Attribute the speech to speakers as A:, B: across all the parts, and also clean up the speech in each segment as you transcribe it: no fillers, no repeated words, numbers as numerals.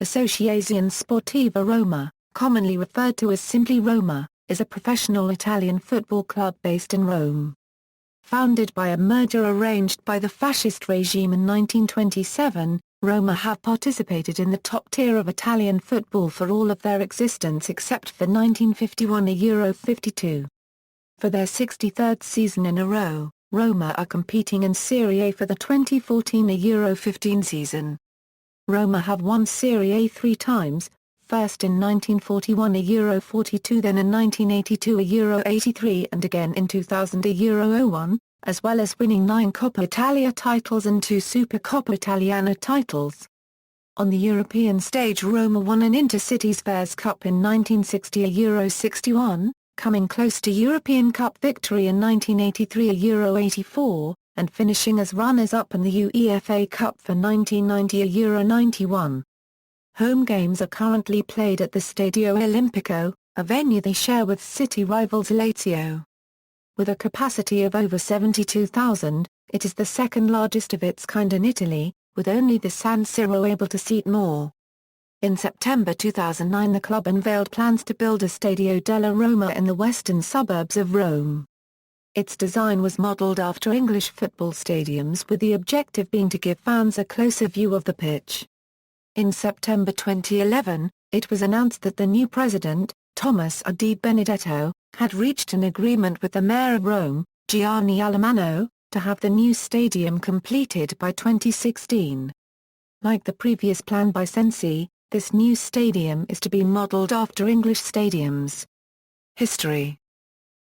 A: Associazione Sportiva Roma, commonly referred to as simply Roma, is a professional Italian football club based in Rome. Founded by a merger arranged by the Fascist regime in 1927, Roma have participated in the top tier of Italian football for all of their existence except for 1951 and Euro 52. For their 63rd season in a row, Roma are competing in Serie A for the 2014 and Euro 15 season. Roma have won Serie A 3 times, first in 1941 a Euro 42, then in 1982 a Euro 83 and again in 2000 a Euro 01, as well as winning 9 Coppa Italia titles and 2 Supercoppa Italiana titles. On the European stage, Roma won an Intercities Fairs Cup in 1960 a Euro 61, coming close to European Cup victory in 1983 a Euro 84, and finishing as runners-up in the UEFA Cup for 1990 a Euro 91. Home games are currently played at the Stadio Olimpico, a venue they share with city rivals Lazio. With a capacity of over 72,000, it is the second largest of its kind in Italy, with only the San Siro able to seat more. In September 2009 the club unveiled plans to build a Stadio della Roma in the western suburbs of Rome. Its design was modelled after English football stadiums, with the objective being to give fans a closer view of the pitch. In September 2011, it was announced that the new president, Thomas Di Benedetto, had reached an agreement with the mayor of Rome, Gianni Alemanno, to have the new stadium completed by 2016. Like the previous plan by Sensi, this new stadium is to be modelled after English stadiums. History.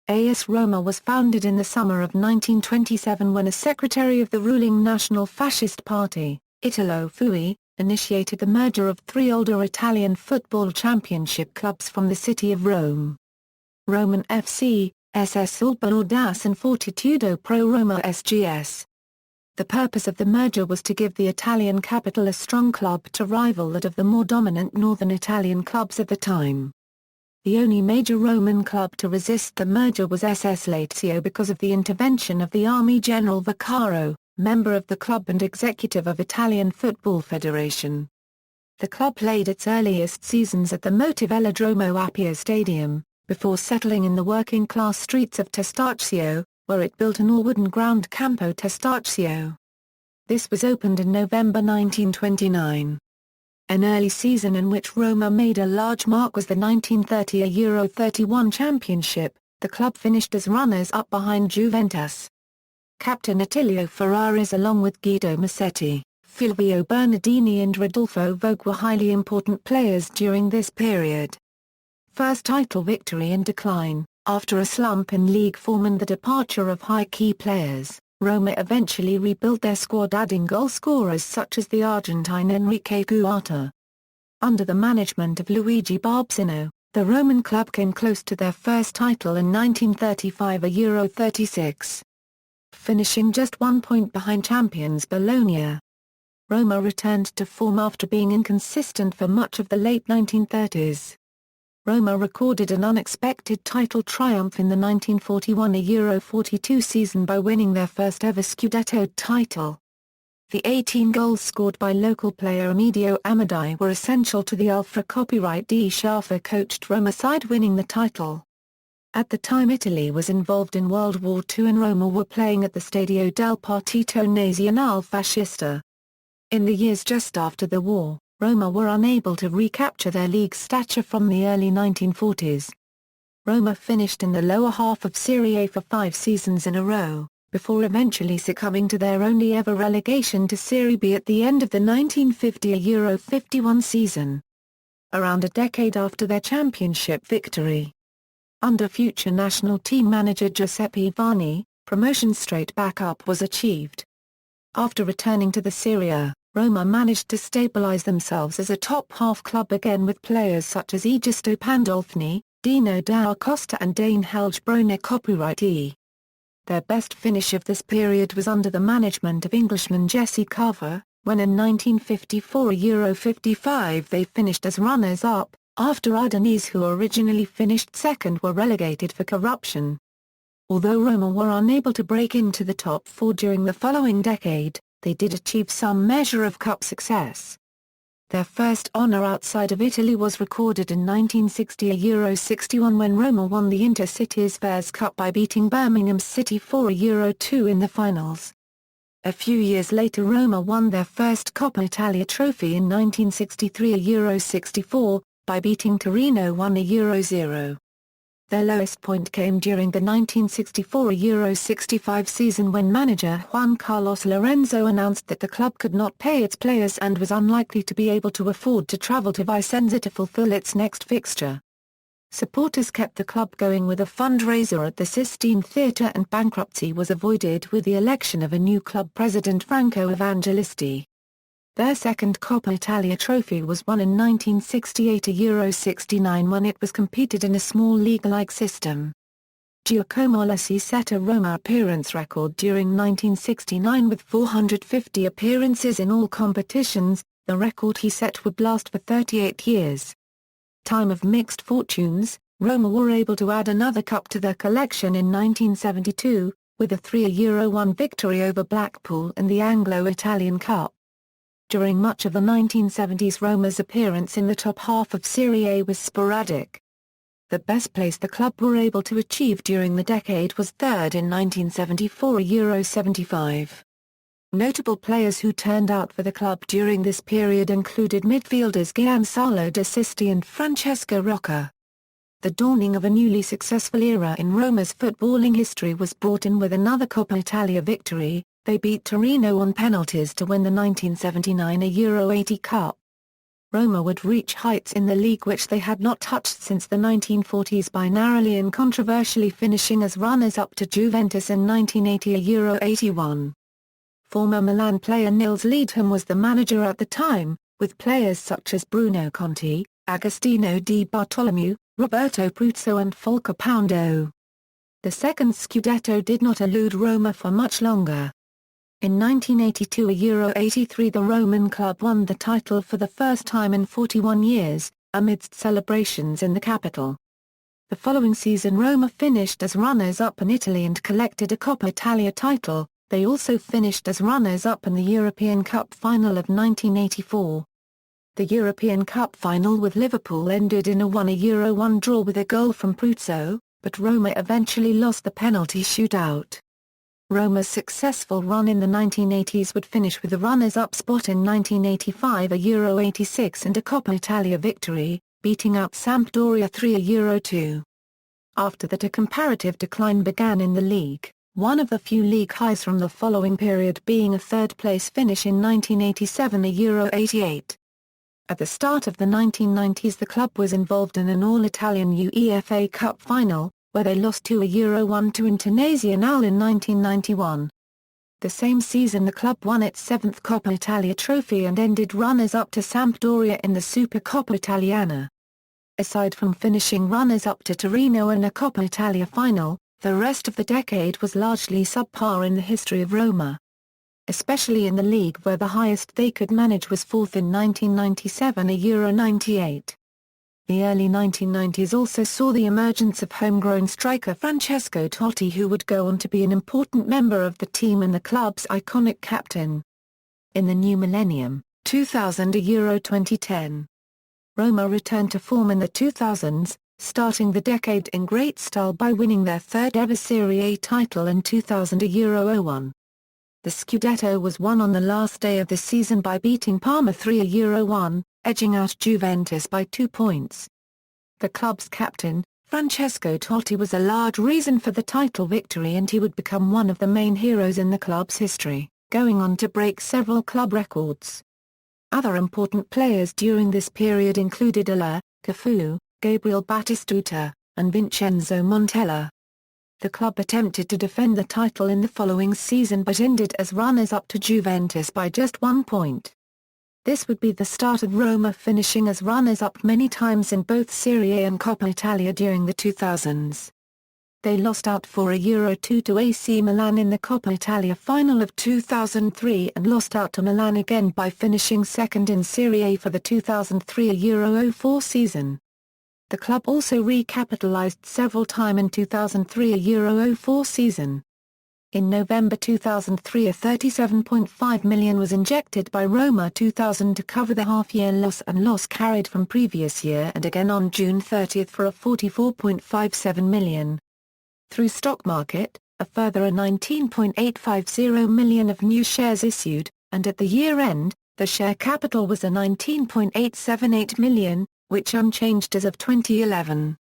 A: AS Roma was founded in the summer of 1927 when a secretary of the ruling National Fascist Party, Italo Fui, initiated the merger of 3 older Italian football championship clubs from the city of Rome. Roman FC, SS Alba Audace and Fortitudo Pro Roma SGS. The purpose of the merger was to give the Italian capital a strong club to rival that of the more dominant northern Italian clubs at the time. The only major Roman club to resist the merger was SS Lazio because of the intervention of the Army General Vaccaro, member of the club and executive of Italian Football Federation. The club played its earliest seasons at the Motivelodromo Appia Stadium, before settling in the working-class streets of Testaccio, where it built an all-wooden ground Campo Testaccio. This was opened in November 1929. An early season in which Roma made a large mark was the 1930 Euro 31 Championship. The club finished as runners-up behind Juventus. Captain Attilio Ferraris along with Guido Massetti, Fulvio Bernardini and Rodolfo Vogue were highly important players during this period. First title victory in decline. After a slump in league form and the departure of high key players, Roma eventually rebuilt their squad, adding goal scorers such as the Argentine Enrique Guata. Under the management of Luigi Barbsino, the Roman club came close to their first title in 1935 a Euro 36. Finishing just 1 point behind champions Bologna. Roma returned to form after being inconsistent for much of the late 1930s. Roma recorded an unexpected title triumph in the 1941 Euro 42 season by winning their first ever Scudetto title. The 18 goals scored by local player Amedeo Amadei were essential to the Alfra copyright Di Sciarfa coached Roma side winning the title. At the time Italy was involved in World War II and Roma were playing at the Stadio del Partito Nazionale Fascista. In the years just after the war, Roma were unable to recapture their league stature from the early 1940s. Roma finished in the lower half of Serie A for 5 seasons in a row, before eventually succumbing to their only ever relegation to Serie B at the end of the 1950 Euro 51 season. Around a decade after their championship victory. Under future national team manager Giuseppe Vanni, promotion straight back up was achieved. After returning to the Serie A, Roma managed to stabilize themselves as a top-half club again with players such as Egisto Pandolfini, Dino da Costa and Dane Helge Brunner copyright. Their best finish of this period was under the management of Englishman Jesse Carver, when in 1954 Euro 55 they finished as runners-up, after Udinese, who originally finished second, were relegated for corruption. Although Roma were unable to break into the top 4 during the following decade, they did achieve some measure of cup success. Their first honour outside of Italy was recorded in 1960 Euro 61 when Roma won the Intercities Fairs Cup by beating Birmingham City 4 Euro 2 in the finals. A few years later Roma won their first Coppa Italia trophy in 1963 Euro 64, by beating Torino 1 Euro 0. Their lowest point came during the 1964 Euro 65 season when manager Juan Carlos Lorenzo announced that the club could not pay its players and was unlikely to be able to afford to travel to Vicenza to fulfill its next fixture. Supporters kept the club going with a fundraiser at the Sistine Theatre and bankruptcy was avoided with the election of a new club president Franco Evangelisti. Their second Coppa Italia trophy was won in 1968 Euro 69 when it was competed in a small league-like system. Giacomo Alessi set a Roma appearance record during 1969 with 450 appearances in all competitions, the record he set would last for 38 years. Time of mixed fortunes, Roma were able to add another cup to their collection in 1972, with a 3-1 victory over Blackpool in the Anglo-Italian Cup. During much of the 1970s Roma's appearance in the top half of Serie A was sporadic. The best place the club were able to achieve during the decade was third in 1974 Euro 75. Notable players who turned out for the club during this period included midfielders Giancarlo De Sisti and Francesco Rocca. The dawning of a newly successful era in Roma's footballing history was brought in with another Coppa Italia victory. They beat Torino on penalties to win the 1979 Euro 80 Cup. Roma would reach heights in the league which they had not touched since the 1940s by narrowly and controversially finishing as runners-up to Juventus in 1980 Euro 81. Former Milan player Nils Liedholm was the manager at the time, with players such as Bruno Conti, Agostino Di Bartolomeu, Roberto Pruzzo and Volker Poundo. The second Scudetto did not elude Roma for much longer. In 1982 Euro 83 the Roman club won the title for the first time in 41 years, amidst celebrations in the capital. The following season Roma finished as runners-up in Italy and collected a Coppa Italia title. They also finished as runners-up in the European Cup final of 1984. The European Cup final with Liverpool ended in a 1-1 draw with a goal from Pruzzo, but Roma eventually lost the penalty shootout. Roma's successful run in the 1980s would finish with a runners-up spot in 1985 Euro 86 and a Coppa Italia victory, beating out Sampdoria 3 Euro 2. After that a comparative decline began in the league, one of the few league highs from the following period being a third-place finish in 1987 Euro 88. At the start of the 1990s the club was involved in an all-Italian UEFA Cup final, where they lost 2 Euro 1 to Internazionale in 1991. The same season the club won its seventh Coppa Italia trophy and ended runners-up to Sampdoria in the Supercoppa Italiana. Aside from finishing runners-up to Torino in a Coppa Italia final, the rest of the decade was largely subpar in the history of Roma. Especially in the league where the highest they could manage was fourth in 1997 Euro 98. The early 1990s also saw the emergence of homegrown striker Francesco Totti who would go on to be an important member of the team and the club's iconic captain. In the new millennium, 2000 Euro 2010. Roma returned to form in the 2000s, starting the decade in great style by winning their third ever Serie A title in 2000 Euro 01. The Scudetto was won on the last day of the season by beating Parma 3 Euro 1, edging out Juventus by 2 points. The club's captain, Francesco Totti was a large reason for the title victory and he would become one of the main heroes in the club's history, going on to break several club records. Other important players during this period included Ala, Cafu, Gabriel Batistuta, and Vincenzo Montella. The club attempted to defend the title in the following season but ended as runners-up to Juventus by just 1 point. This would be the start of Roma finishing as runners-up many times in both Serie A and Coppa Italia during the 2000s. They lost out for Euro 2 to AC Milan in the Coppa Italia final of 2003 and lost out to Milan again by finishing second in Serie A for the 2003 Euro 04 season. The club also recapitalized several times in 2003 Euro 04 season. In November 2003 a £37.5 million was injected by Roma 2000 to cover the half-year loss and loss carried from previous year, and again on June 30 for a £44.57 million. Through stock market, a further £19.850 million of new shares issued, and at the year-end, the share capital was a £19.878 million, which unchanged as of 2011.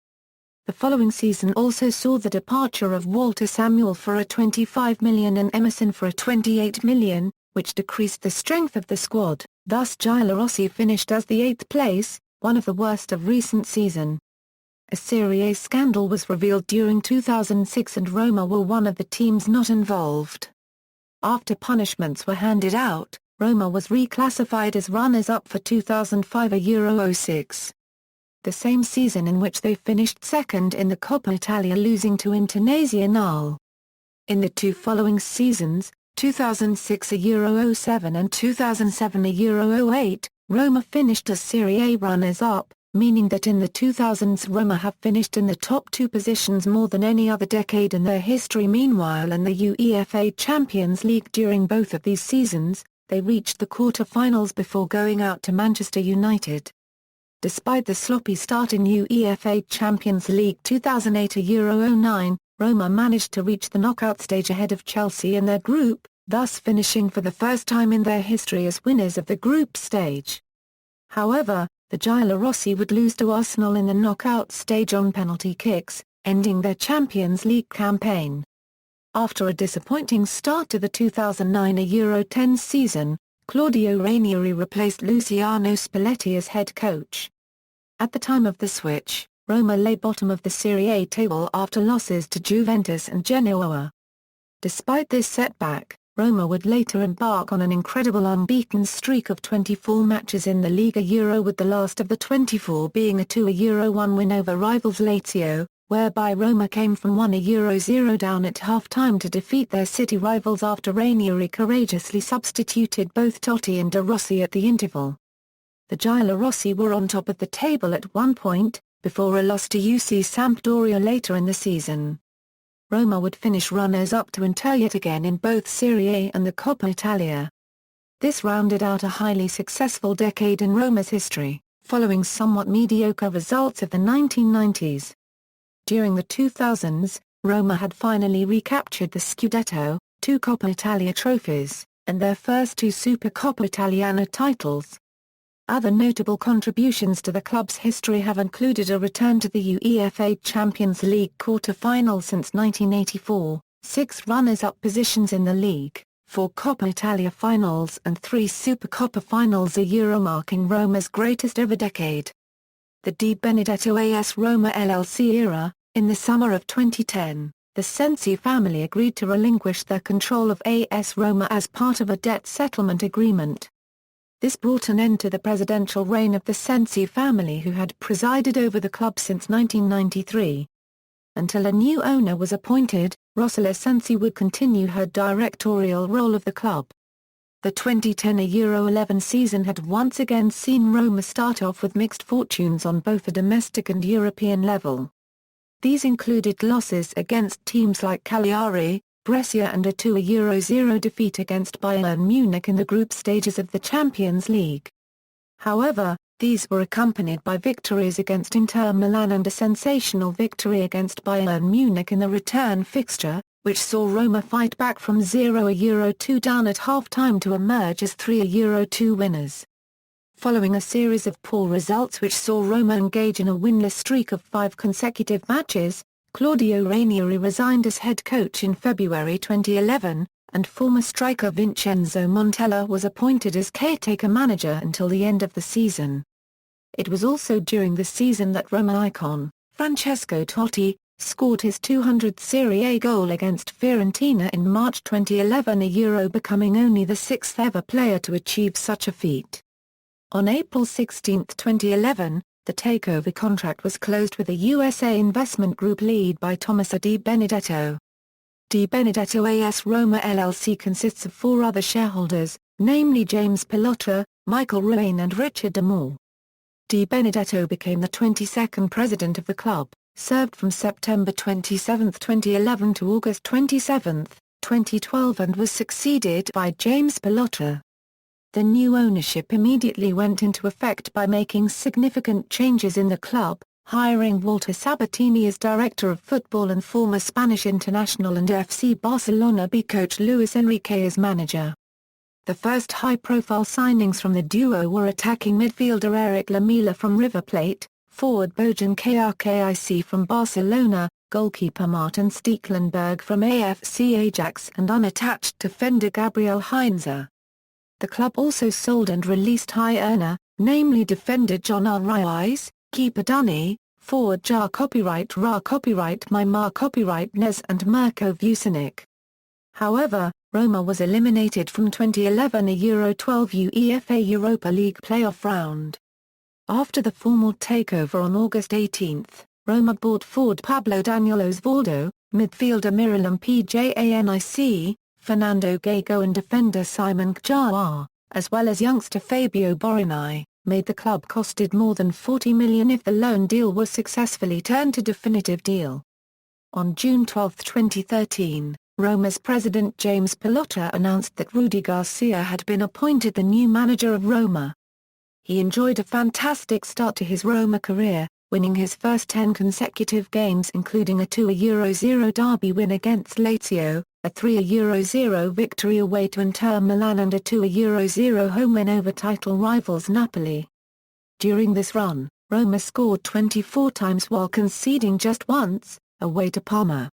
A: The following season also saw the departure of Walter Samuel for a £25 million and Emerson for a £28 million, which decreased the strength of the squad. Thus Giallorossi finished as the 8th place, one of the worst of recent season. A Serie A scandal was revealed during 2006 and Roma were one of the teams not involved. After punishments were handed out, Roma was reclassified as runners-up for 2005 a Euro 06. The same season in which they finished second in the Coppa Italia, losing to Internazionale. In the two following seasons, 2006 a Euro 07 and 2007 a Euro 08, Roma finished as Serie A runners-up, meaning that in the 2000s Roma have finished in the top two positions more than any other decade in their history. Meanwhile, in the UEFA Champions League during both of these seasons, they reached the quarter-finals before going out to Manchester United. Despite the sloppy start in UEFA Champions League 2008 a Euro 09, Roma managed to reach the knockout stage ahead of Chelsea in their group, thus finishing for the first time in their history as winners of the group stage. However, the Giallorossi would lose to Arsenal in the knockout stage on penalty kicks, ending their Champions League campaign. After a disappointing start to the 2009 a Euro 10 season, Claudio Ranieri replaced Luciano Spalletti as head coach. At the time of the switch, Roma lay bottom of the Serie A table after losses to Juventus and Genoa. Despite this setback, Roma would later embark on an incredible unbeaten streak of 24 matches in the Liga Euro, with the last of the 24 being a 2 a Euro 1 win over rivals Lazio, whereby Roma came from 1 a Euro 0 down at half-time to defeat their city rivals after Ranieri courageously substituted both Totti and De Rossi at the interval. The Giallorossi were on top of the table at one point, before a loss to UC Sampdoria later in the season. Roma would finish runners-up to Inter yet again in both Serie A and the Coppa Italia. This rounded out a highly successful decade in Roma's history, following somewhat mediocre results of the 1990s. During the 2000s, Roma had finally recaptured the Scudetto, 2 Coppa Italia trophies, and their first 2 Supercoppa Italiana titles. Other notable contributions to the club's history have included a return to the UEFA Champions League quarter-final since 1984, 6 runners-up positions in the league, 4 Coppa Italia finals and 3 Supercoppa finals a Euro, marking Roma's greatest ever decade. The Di Benedetto AS Roma LLC era. In the summer of 2010, the Sensi family agreed to relinquish their control of AS Roma as part of a debt settlement agreement. This brought an end to the presidential reign of the Sensi family, who had presided over the club since 1993. Until a new owner was appointed, Rossella Sensi would continue her directorial role of the club. The 2010 Euro 11 season had once again seen Roma start off with mixed fortunes on both a domestic and European level. These included losses against teams like Cagliari, Brescia and a 2 a Euro 0 defeat against Bayern Munich in the group stages of the Champions League. However, these were accompanied by victories against Inter Milan and a sensational victory against Bayern Munich in the return fixture, which saw Roma fight back from 0 a Euro 2 down at half-time to emerge as 3 a Euro 2 winners. Following a series of poor results which saw Roma engage in a winless streak of 5 consecutive matches, Claudio Ranieri resigned as head coach in February 2011, and former striker Vincenzo Montella was appointed as caretaker manager until the end of the season. It was also during the season that Roma icon, Francesco Totti, scored his 200th Serie A goal against Fiorentina in March 2011, a Euro, becoming only the 6th ever player to achieve such a feat. On April 16, 2011, the takeover contract was closed with a USA investment group led by Thomas Di Benedetto. Di Benedetto AS Roma LLC consists of 4 other shareholders, namely James Pilotta, Michael Ruane and Richard Damore. Di Benedetto became the 22nd president of the club, served from September 27, 2011 to August 27, 2012 and was succeeded by James Pilotta. The new ownership immediately went into effect by making significant changes in the club, hiring Walter Sabatini as director of football and former Spanish international and FC Barcelona B coach Luis Enrique as manager. The first high-profile signings from the duo were attacking midfielder Eric Lamela from River Plate, forward Bojan Krkic from Barcelona, goalkeeper Martin Stekelenburg from AFC Ajax and unattached defender Gabriel Heinze. The club also sold and released high earner, namely defender John Ruiz, keeper Dunny, forward Ra copyright Mimar copyright Nez and Mirko Vucinic. However, Roma was eliminated from 2011 Euro 12 UEFA Europa League playoff round. After the formal takeover on August 18, Roma bought forward Pablo Daniel Osvaldo, midfielder Miralem Pjanic, Fernando Gago and defender Simon Kjaer, as well as youngster Fabio Borini, made the club costed more than $40 million if the loan deal was successfully turned to definitive deal. On June 12, 2013, Roma's president James Pilotta announced that Rudi Garcia had been appointed the new manager of Roma. He enjoyed a fantastic start to his Roma career, winning his first 10 consecutive games including a 2-0 derby win against Lazio, a 3-0 victory away to Inter Milan and a 2-0 home win over title rivals Napoli. During this run, Roma scored 24 times while conceding just once, away to Parma.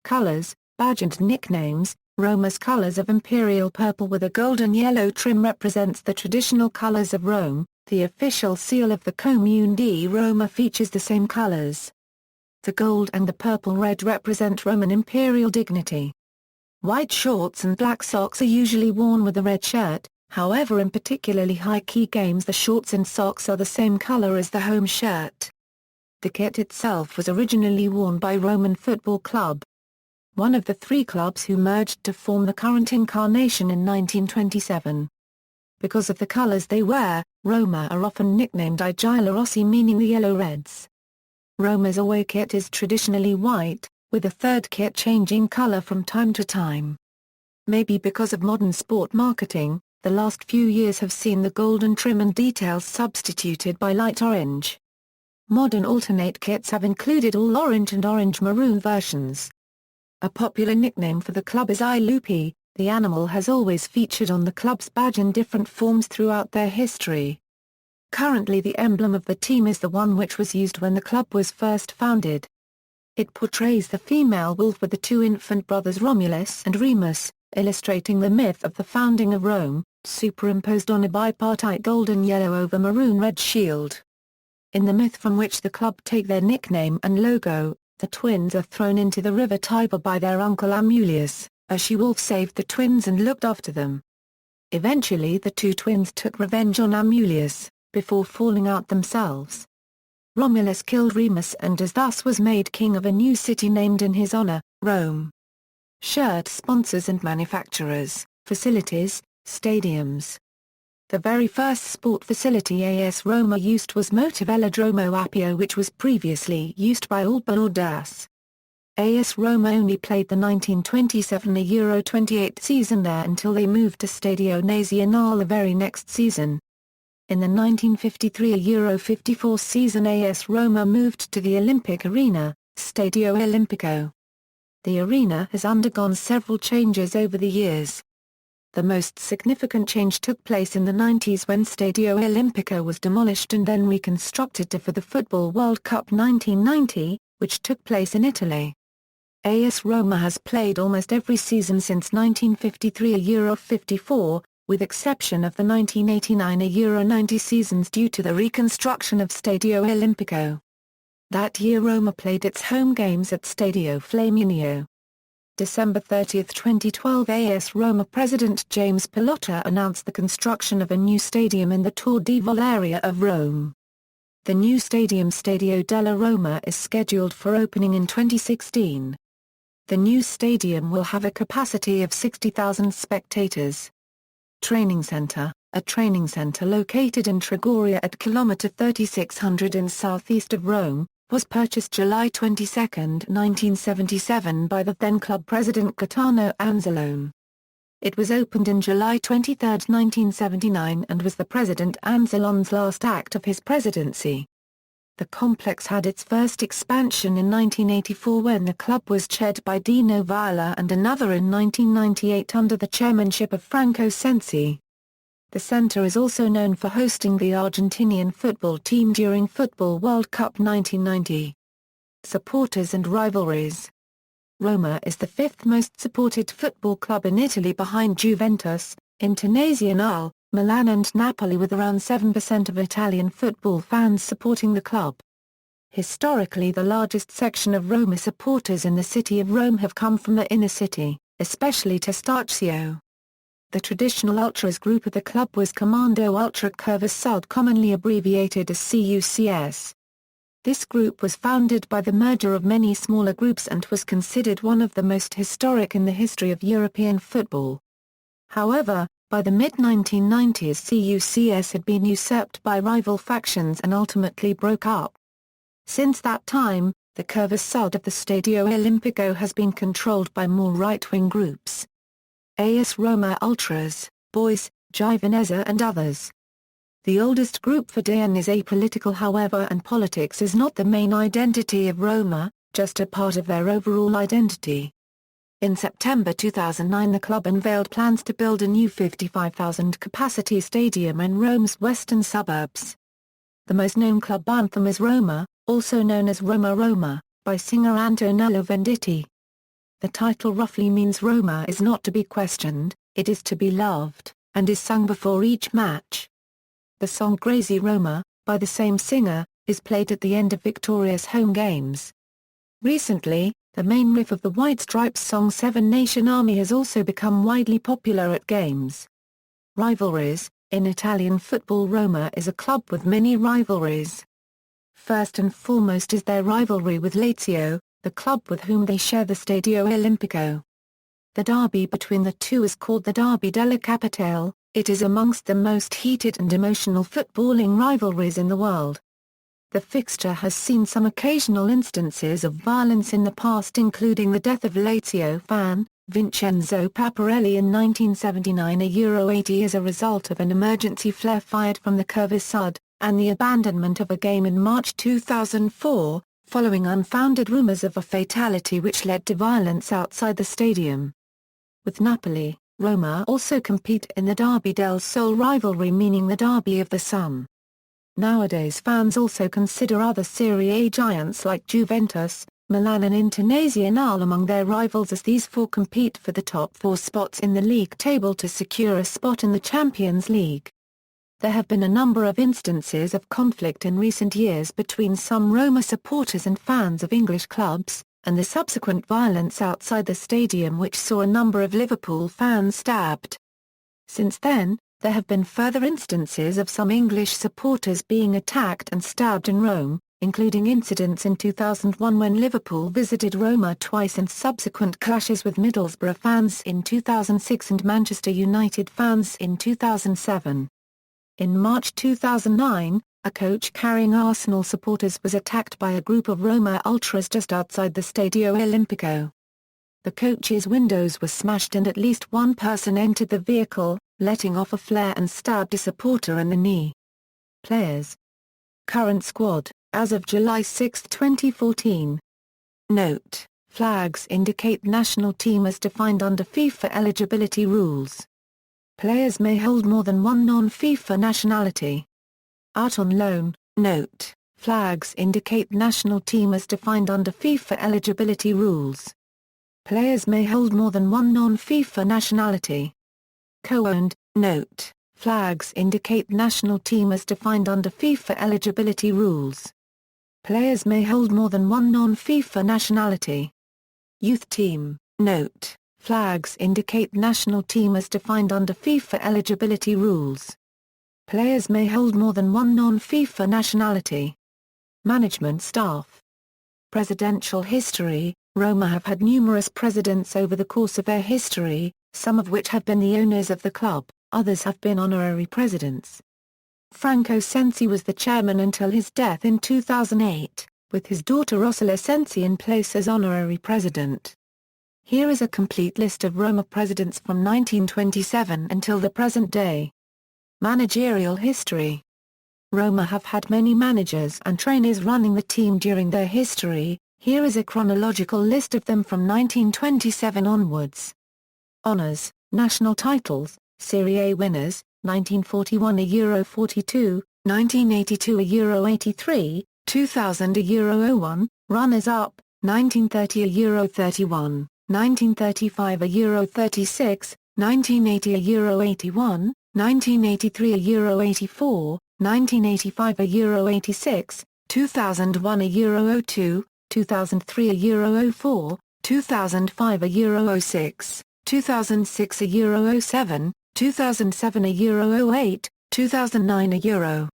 A: Colors, badge and nicknames. Roma's colors of imperial purple with a golden yellow trim represents the traditional colors of Rome. The official seal of the Comune di Roma features the same colors. The gold and the purple-red represent Roman imperial dignity. White shorts and black socks are usually worn with a red shirt, however in particularly high-key games the shorts and socks are the same color as the home shirt. The kit itself was originally worn by Roman Football Club, one of the three clubs who merged to form the current incarnation in 1927. Because of the colors they wear, Roma are often nicknamed I Giallorossi meaning the Yellow Reds. Roma's away kit is traditionally white, with a third kit changing color from time to time. Maybe because of modern sport marketing, the last few years have seen the golden trim and details substituted by light orange. Modern alternate kits have included all orange and orange-maroon versions. A popular nickname for the club is I Lupi. The animal has always featured on the club's badge in different forms throughout their history. Currently the emblem of the team is the one which was used when the club was first founded. It portrays the female wolf with the two infant brothers Romulus and Remus, illustrating the myth of the founding of Rome, superimposed on a bipartite golden-yellow over maroon-red shield. In the myth from which the club take their nickname and logo, the twins are thrown into the river Tiber by their uncle Amulius. A she-wolf saved the twins and looked after them. Eventually the two twins took revenge on Amulius, before falling out themselves. Romulus killed Remus and thus was made king of a new city named in his honor, Rome. Shirt sponsors and manufacturers, facilities, stadiums. The very first sport facility AS Roma used was Motovelodromo Appio which was previously used by Alba Audace. AS Roma only played the 1927 Euro 28 season there until they moved to Stadio Nazionale the very next season. In the 1953 Euro 54 season AS Roma moved to the Olympic Arena, Stadio Olimpico. The arena has undergone several changes over the years. The most significant change took place in the 90s when Stadio Olimpico was demolished and then reconstructed for the Football World Cup 1990, which took place in Italy. AS Roma has played almost every season since 1953 Euro 54, with exception of the 1989 Euro 90 seasons due to the reconstruction of Stadio Olimpico. That year Roma played its home games at Stadio Flaminio. December 30, 2012 AS Roma president James Pilotta announced the construction of a new stadium in the Tor di Vol area of Rome. The new stadium Stadio della Roma is scheduled for opening in 2016. The new stadium will have a capacity of 60,000 spectators. Training Center, a training center located in Trigoria at kilometer 3600 in southeast of Rome, was purchased July 22, 1977 by the then club president Gaetano Anzalone. It was opened in July 23, 1979 and was the President Anzalone's last act of his presidency. The complex had its first expansion in 1984 when the club was chaired by Dino Viola and another in 1998 under the chairmanship of Franco Sensi. The center is also known for hosting the Argentinian football team during Football World Cup 1990. Supporters and rivalries. Roma is the fifth most supported football club in Italy behind Juventus, Internazionale, Milan and Napoli, with around 7% of Italian football fans supporting the club. Historically, the largest section of Roma supporters in the city of Rome have come from the inner city, especially Testaccio. The traditional ultras group of the club was Comando Ultra Curva Sud, commonly abbreviated as CUCS. This group was founded by the merger of many smaller groups and was considered one of the most historic in the history of European football. However, by the mid-1990s CUCS had been usurped by rival factions and ultimately broke up. Since that time, the Curva Sud of the Stadio Olimpico has been controlled by more right-wing groups. AS Roma Ultras, Boys, Giovanezza and others. The oldest group for DN is apolitical, however, and politics is not the main identity of Roma, just a part of their overall identity. In September 2009 the club unveiled plans to build a new 55,000 capacity stadium in Rome's western suburbs. The most known club anthem is Roma, also known as Roma Roma, by singer Antonello Venditti. The title roughly means Roma is not to be questioned, it is to be loved, and is sung before each match. The song Crazy Roma, by the same singer, is played at the end of victorious home games. Recently, the main riff of the White Stripes song Seven Nation Army has also become widely popular at games. Rivalries. In Italian football, Roma is a club with many rivalries. First and foremost is their rivalry with Lazio, the club with whom they share the Stadio Olimpico. The derby between the two is called the Derby della Capitale. It is amongst the most heated and emotional footballing rivalries in the world. The fixture has seen some occasional instances of violence in the past, including the death of Lazio fan, Vincenzo Paparelli in 1979 Euro 80 as a result of an emergency flare fired from the Curva Sud, and the abandonment of a game in March 2004, following unfounded rumors of a fatality which led to violence outside the stadium. With Napoli, Roma also compete in the Derby del Sole rivalry, meaning the Derby of the Sun. Nowadays fans also consider other Serie A giants like Juventus, Milan and Internazionale among their rivals, as these four compete for the top four spots in the league table to secure a spot in the Champions League. There have been a number of instances of conflict in recent years between some Roma supporters and fans of English clubs, and the subsequent violence outside the stadium which saw a number of Liverpool fans stabbed. Since then, there have been further instances of some English supporters being attacked and stabbed in Rome, including incidents in 2001 when Liverpool visited Roma twice and subsequent clashes with Middlesbrough fans in 2006 and Manchester United fans in 2007. In March 2009, a coach carrying Arsenal supporters was attacked by a group of Roma ultras just outside the Stadio Olimpico. The coach's windows were smashed and at least one person entered the vehicle, letting off a flare and stabbed a supporter in the knee. Players. Current squad, as of July 6, 2014. Note: flags indicate national team as defined under FIFA eligibility rules. Players may hold more than one non-FIFA nationality. Out on loan. Note: flags indicate national team as defined under FIFA eligibility rules. Players may hold more than one non-FIFA nationality. Co-owned. Note: flags indicate national team as defined under FIFA eligibility rules. Players may hold more than one non-FIFA nationality. Youth team. Note: flags indicate national team as defined under FIFA eligibility rules. Players may hold more than one non-FIFA nationality. Management staff. Presidential history. Roma have had numerous presidents over the course of their history, some of which have been the owners of the club, others have been honorary presidents. Franco Sensi was the chairman until his death in 2008. with his daughter Rossella Sensi in place as honorary president. Here is a complete list of Roma presidents from 1927 until the present day. Managerial history. Roma have had many managers and trainers running the team during their history. Here is a chronological list of them from 1927 onwards. Honours, national titles, Serie A winners, 1941 a Euro 42, 1982 a Euro 83, 2000 a Euro 01, runners-up, 1930 a Euro 31, 1935 a Euro 36, 1980 a Euro 81, 1983 a Euro 84, 1985 a Euro 86, 2001 a Euro 02, 2003 a Euro 04, 2005 a Euro 06, 2006 a Euro 07, 2007 a Euro 08, 2009 a Euro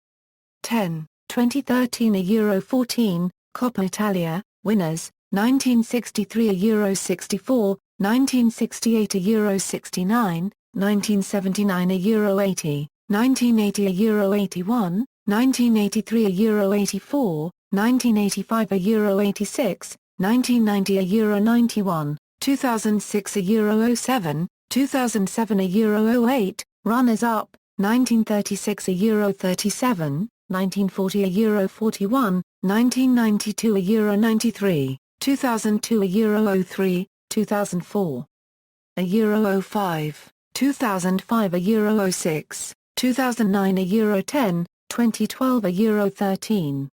A: 10, 2013 a Euro 14, Coppa Italia, winners, 1963 a Euro 64, 1968 a Euro 69, 1979 a Euro 80, 1980 a Euro 81, 1983 a Euro 84, 1985 a Euro 86, 1990 a Euro 91, 2006 a Euro 07, 2007 a Euro 08, runners-up, 1936 a Euro 37, 1940 a Euro 41, 1992 a Euro 93, 2002 a Euro 03, 2004 a Euro 05, 2005 a Euro 06, 2009 a Euro 10, 2012 a Euro 13.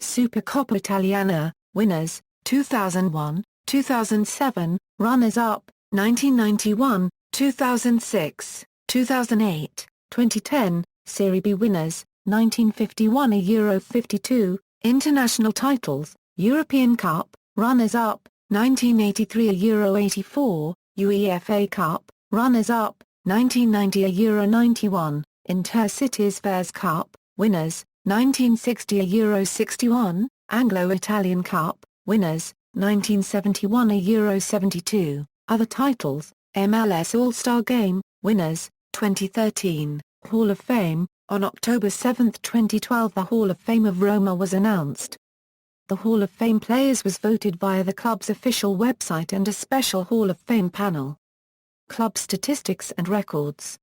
A: Supercoppa Italiana, winners, 2001, 2007, runners-up, 1991, 2006, 2008, 2010, Serie B winners, 1951 a Euro 52, international titles, European Cup, runners-up, 1983 a Euro 84, UEFA Cup, runners-up, 1990 a Euro 91, Intercities Fairs Cup, winners, 1960 a Euro 61, Anglo-Italian Cup, winners, 1971 a Euro 72, other titles, MLS All-Star Game, winners, 2013, Hall of Fame. On October 7, 2012 the Hall of Fame of Roma was announced. The Hall of Fame players was voted via the club's official website and a special Hall of Fame panel. Club statistics and records.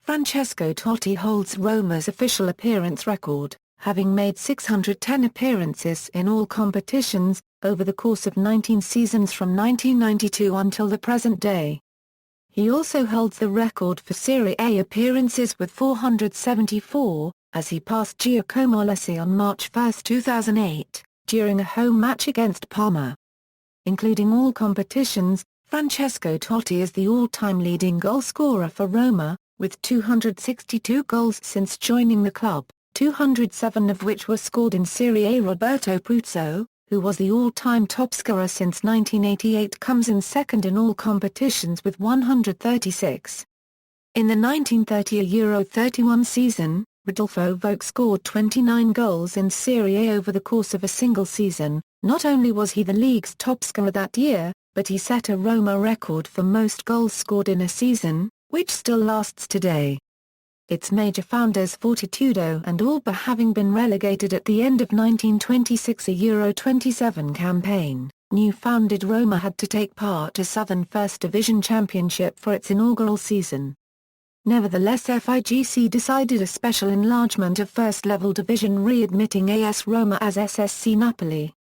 A: Francesco Totti holds Roma's official appearance record, having made 610 appearances in all competitions, over the course of 19 seasons from 1992 until the present day. He also holds the record for Serie A appearances with 474, as he passed Giacomo Alessi on March 1, 2008, during a home match against Parma. Including all competitions, Francesco Totti is the all-time leading goalscorer for Roma, with 262 goals since joining the club, 207 of which were scored in Serie A. Roberto Pruzzo, who was the all-time topscorer since 1988, comes in second in all competitions with 136. In the 1930 Euro 31 season, Rodolfo Vogt scored 29 goals in Serie A over the course of a single season. Not only was he the league's topscorer that year, but he set a Roma record for most goals scored in a season, which still lasts today. Its major founders Fortitudo and Alba having been relegated at the end of 1926 Euro 27 campaign, new-founded Roma had to take part a Southern First Division Championship for its inaugural season. Nevertheless FIGC decided a special enlargement of first-level division readmitting AS Roma as SSC Napoli.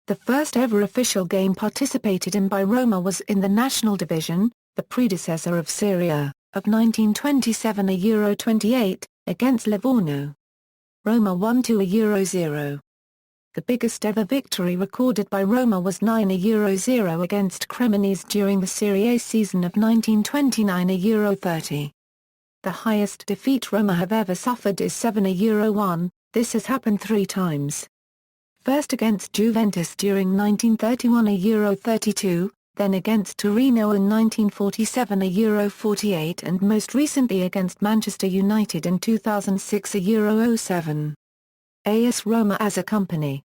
A: The first ever official game participated in by Roma was in the National Division, the predecessor of Serie A, of 1927 Euro 28, against Livorno. Roma won 2 Euro 0. The biggest ever victory recorded by Roma was 9 Euro 0 against Cremonese during the Serie A season of 1929 Euro 30. The highest defeat Roma have ever suffered is 7 Euro 1, this has happened 3 times. First against Juventus during 1931 Euro 32, then against Torino in 1947 Euro 48 and most recently against Manchester United in 2006 Euro 07. AS Roma as a company.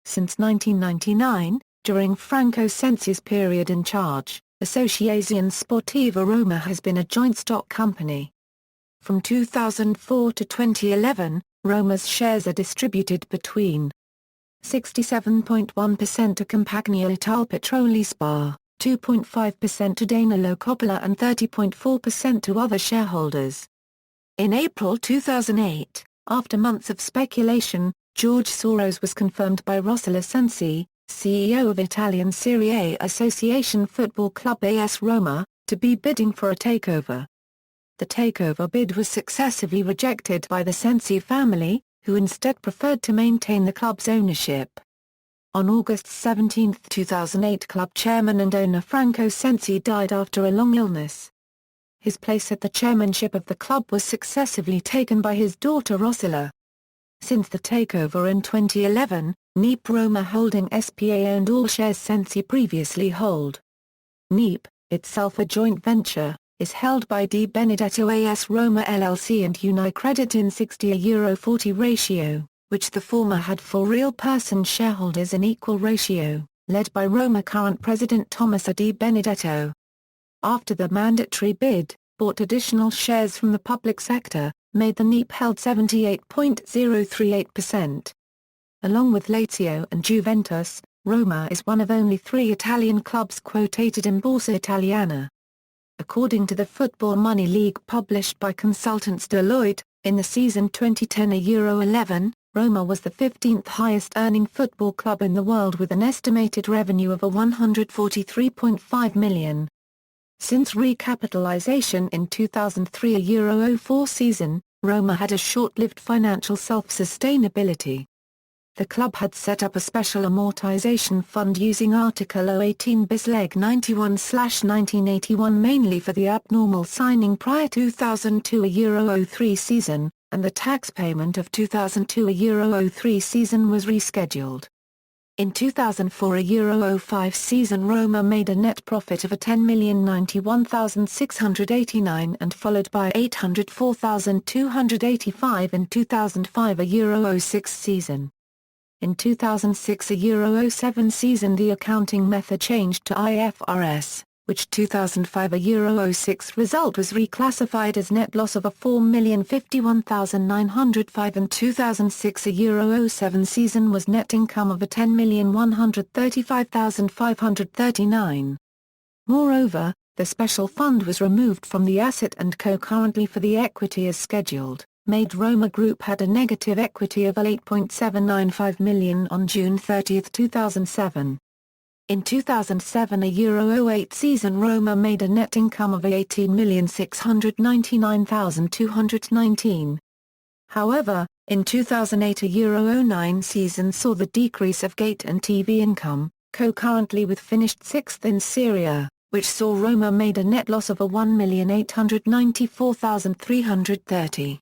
A: Since 1999, during Franco Sensi's period in charge, Associazione Sportiva Roma has been a joint stock company. From 2004 to 2011, Roma's shares are distributed between 67.1% to Compagnia Italpetroli S.p.A., 2.5% to Danilo Coppola and 30.4% to other shareholders. In April 2008, after months of speculation, George Soros was confirmed by Rossella Sensi, CEO of Italian Serie A Association Football Club AS Roma, to be bidding for a takeover. The takeover bid was successively rejected by the Sensi family, who instead preferred to maintain the club's ownership. On August 17, 2008, club chairman and owner Franco Sensi died after a long illness. His place at the chairmanship of the club was successively taken by his daughter Rossella. Since the takeover in 2011, NIP Roma Holding S.p.A. owned all shares Sensi previously hold. NIP, itself a joint venture, is held by Di Benedetto AS Roma LLC and Unicredit in €60/40 ratio, which the former had for real-person shareholders in equal ratio, led by Roma current president Tommaso Di Benedetto. After the mandatory bid, bought additional shares from the public sector, made the NIP held 78.038%. Along with Lazio and Juventus, Roma is one of only 3 Italian clubs quoted in Borsa Italiana. According to the Football Money League published by consultants Deloitte, in the season 2010-11, Roma was the 15th highest-earning football club in the world with an estimated revenue of €143.5 million. Since recapitalization in 2003-04 season, Roma had a short-lived financial self-sustainability. The club had set up a special amortization fund using Article 18 bis Leg 91/1981 mainly for the abnormal signing prior 2002-03 season, and the tax payment of 2002-03 season was rescheduled. In 2004-05 season Roma made a net profit of €10,091,689 and followed by €804,285 in 2005-06 season. In 2006-07 season the accounting method changed to IFRS, which 2005-06 result was reclassified as net loss of €4,051,905 and 2006-07 season was net income of €10,135,539. Moreover, the special fund was removed from the asset and concurrently for the equity as scheduled, made Roma Group had a negative equity of €8.795 million on June 30, 2007. In 2007-08 season Roma made a net income of €18,699,219. However, in 2008-09 season saw the decrease of gate and TV income, concurrently with finished 6th in Serie A, which saw Roma made a net loss of €1,894,330.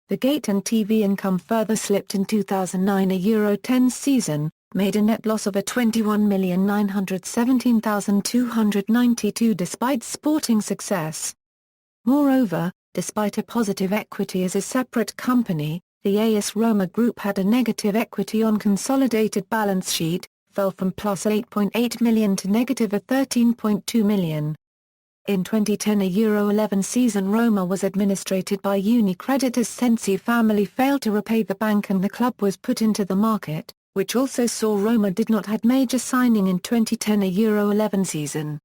A: The gate and TV income further slipped in 2009-10 season, made a net loss of €21,917,292 despite sporting success. Moreover, despite a positive equity as a separate company, the AS Roma Group had a negative equity on consolidated balance sheet, fell from plus €8.8 million to negative €13.2 million. In 2010-11 season Roma was administrated by Unicredit as Sensi family failed to repay the bank and the club was put into the market, which also saw Roma did not had major signing in 2010-11 season.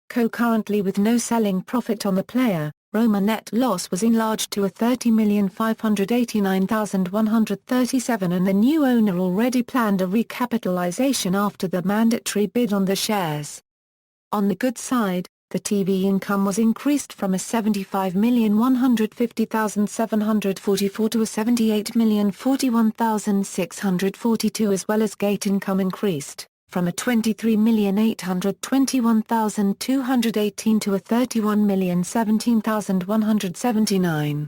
A: Concurrently with no selling profit on the player, Roma net loss was enlarged to €30,589,137 and the new owner already planned a recapitalization after the mandatory bid on the shares. On the good side, the TV income was increased from a $75,150,744 to a $78,041,642 as well as gate income increased, from a $23,821,218 to a $31,017,179.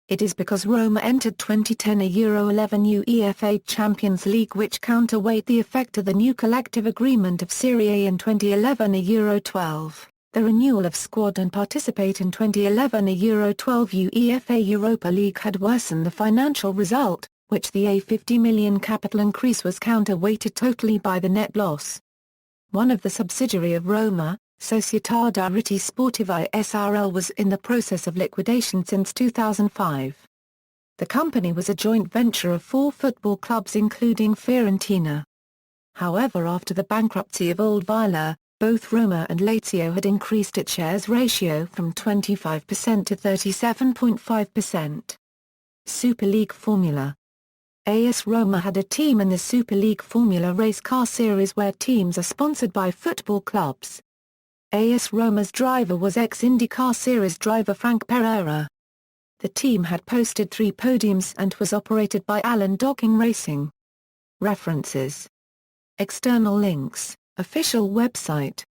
A: It is because Roma entered 2010-11 UEFA Champions League which counterweight the effect of the new collective agreement of Serie A in 2011-12. The renewal of squad and participate in 2011-12 UEFA Europa League had worsened the financial result, which the €50 million capital increase was counterweighted totally by the net loss. One of the subsidiary of Roma, Società Reti Sportiva SRL was in the process of liquidation since 2005. The company was a joint venture of 4 football clubs including Fiorentina. However, after the bankruptcy of Old Villa, both Roma and Lazio had increased its shares ratio from 25% to 37.5%. Super League Formula. AS Roma had a team in the Super League Formula race car series where teams are sponsored by football clubs. AS Roma's driver was ex-IndyCar Series driver Frank Pereira. The team had posted 3 podiums and was operated by Allen Docking Racing. References. External links, official website.